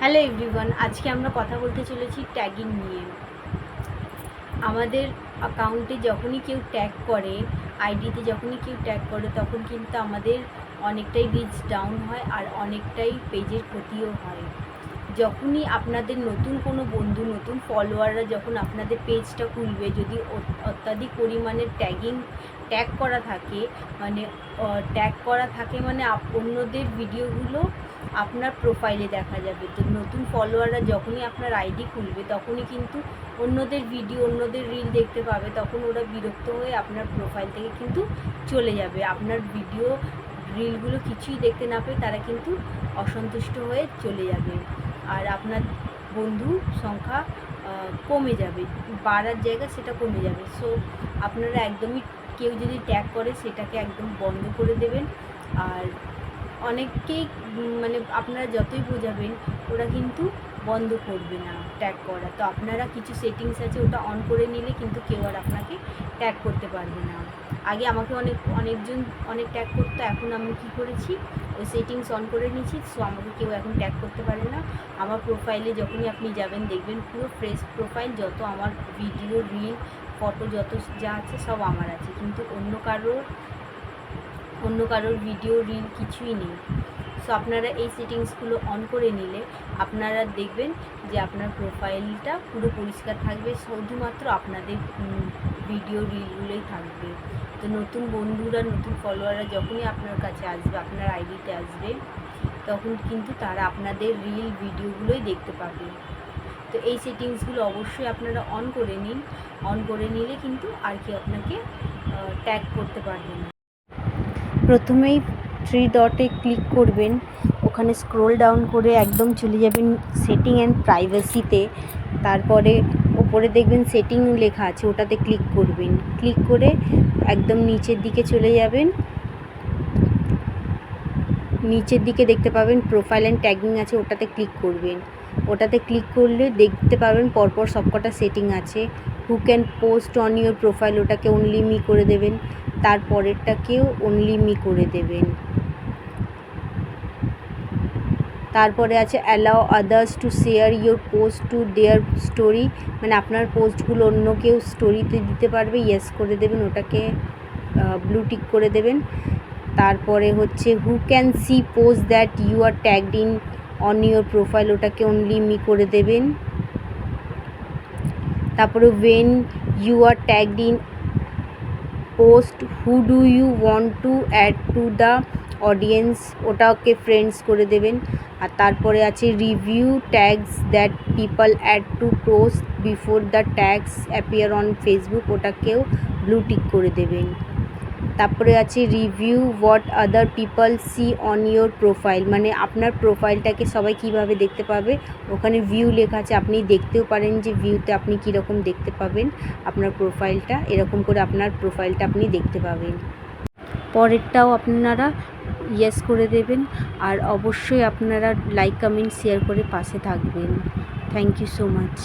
Hello everyone, আজকে আমরা কথা বলতে চলেছি ট্যাগিং নিয়ে। আমাদের অ্যাকাউন্টে যখনই কেউ ট্যাগ করে, আইডিতে যখনই কেউ ট্যাগ করে, তখন কিন্তু আমাদের অনেকটাই রিচ ডাউন হয় আর অনেকটাই পেজের ক্ষতিও হয়। যখনই আপনাদের নতুন কোনো বন্ধু, নতুন ফলোয়াররা যখন আপনাদের পেজটা খুলবে, যদি অত্যাধিক পরিমাণে ট্যাগ করা থাকে, মানে অন্যদের ভিডিওগুলো আপনার প্রোফাইলে দেখা যাবে। তো নতুন ফলোয়াররা যখনই আপনার আইডি খুলবে, তখনই কিন্তু অন্যদের ভিডিও, অন্যদের রিল দেখতে পাবে। তখন ওরা বিরক্ত হয়ে আপনার প্রোফাইল থেকে কিন্তু চলে যাবে। আপনার ভিডিও রিলগুলো কিছুই দেখতে না পেয়ে তারা কিন্তু অসন্তুষ্ট হয়ে চলে যাবে, আর আপনার বন্ধু সংখ্যা কমে যাবে, বাড়ার জায়গা সেটা কমে যাবে। সো আপনারা একদমই, কেউ যদি ট্যাগ করে সেটাকে একদম বন্ধ করে দেবেন। আর অনেককেই মানে আপনারা যতই বোঝাবেন, ওরা কিন্তু বন্ধ করবে না ট্যাগ করা। তো আপনারা কিছু সেটিংস আছে, ওটা অন করে নিলে কিন্তু কেউ আর আপনাকে ট্যাগ করতে পারবে না। আগে আমাকে অনেকজন অনেক ট্যাগ করতো, এখন আমি কী করেছি, ওই সেটিংস অন করে নিয়েছি। সো আমাকে কেউ এখন ট্যাগ করতে পারে না। আমার প্রোফাইলে যখনই আপনি যাবেন, দেখবেন পুরো ফ্রেশ প্রোফাইল, যত আমার ভিডিও, রিল, ফটো যত যা আছে সব আমার আছে, কিন্তু অন্য কারোর ভিডিও, রিল কিছুই নেই। সো আপনারা এই সেটিংসগুলো অন করে নিলে আপনারা দেখবেন যে আপনার প্রোফাইলটা পুরো পরিষ্কার থাকবে, শুধুমাত্র আপনাদের ভিডিও, রিলগুলোই থাকবে। তো নতুন বন্ধুরা, নতুন ফলোয়াররা যখনই আপনার কাছে আসবে, আপনার আইডিতে আসবে, তখন কিন্তু তারা আপনাদের রিল, ভিডিওগুলোই দেখতে পাবে। তো এই সেটিংসগুলো অবশ্যই আপনারা অন করে নিন। অন করে নিলে কিন্তু আর কি আপনাকে ট্যাগ করতে পারবে না। প্রথমেই 3 ডটে ক্লিক করবেন, ওখানে স্ক্রোল ডাউন করে একদম চলে যাবেন সেটিং অ্যান্ড প্রাইভেসিতে। তারপরে ওপরে দেখবেন সেটিং লেখা আছে, ওটাতে ক্লিক করবেন। ক্লিক করে একদম নিচের দিকে চলে যাবেন। নিচের দিকে দেখতে পাবেন প্রোফাইল অ্যান্ড ট্যাগিং আছে, ওটাতে ক্লিক করবেন। ওটাতে ক্লিক করলে দেখতে পাবেন পরপর সবকটা সেটিং আছে। Who can post on your profile, ওটাকে অনলি মি করে দেবেন। তারপরেরটাকেও অনলি মি করে দেবেন। তারপরে আছে allow others to share your post to their story, মানে আপনার পোস্টগুলো অন্য কেউ স্টোরিতে দিতে পারবে, ইয়েস করে দেবেন, ওটাকে ব্লু টিক করে দেবেন। তারপরে হচ্ছে who can see post that you are tagged in on your profile, ওটাকে অনলি মি করে দেবেন। তারপরে when you are tagged in post who do you want to add to the audience, ওটাকে friends করে দেবেন। আর তারপরে আছে review tags that people add to post before the tags appear on Facebook, ওটাকেও ব্লু টিক করে দেবেন। তারপরে আছে review what other people see on your profile, মানে আপনার প্রোফাইলটাকে সবাই কিভাবে দেখতে পাবে, ওখানে ভিউ লেখা আছে। আপনি দেখতেও পারেন যে ভিউতে আপনি কীরকম দেখতে পাবেন আপনার প্রোফাইলটা, এরকম করে আপনার প্রোফাইলটা আপনি দেখতে পাবেন। পরেরটাও আপনারা ইয়েস করে দেবেন, আর অবশ্যই আপনারা লাইক, কমেন্ট, শেয়ার করে পাশে থাকবেন। Thank you so much.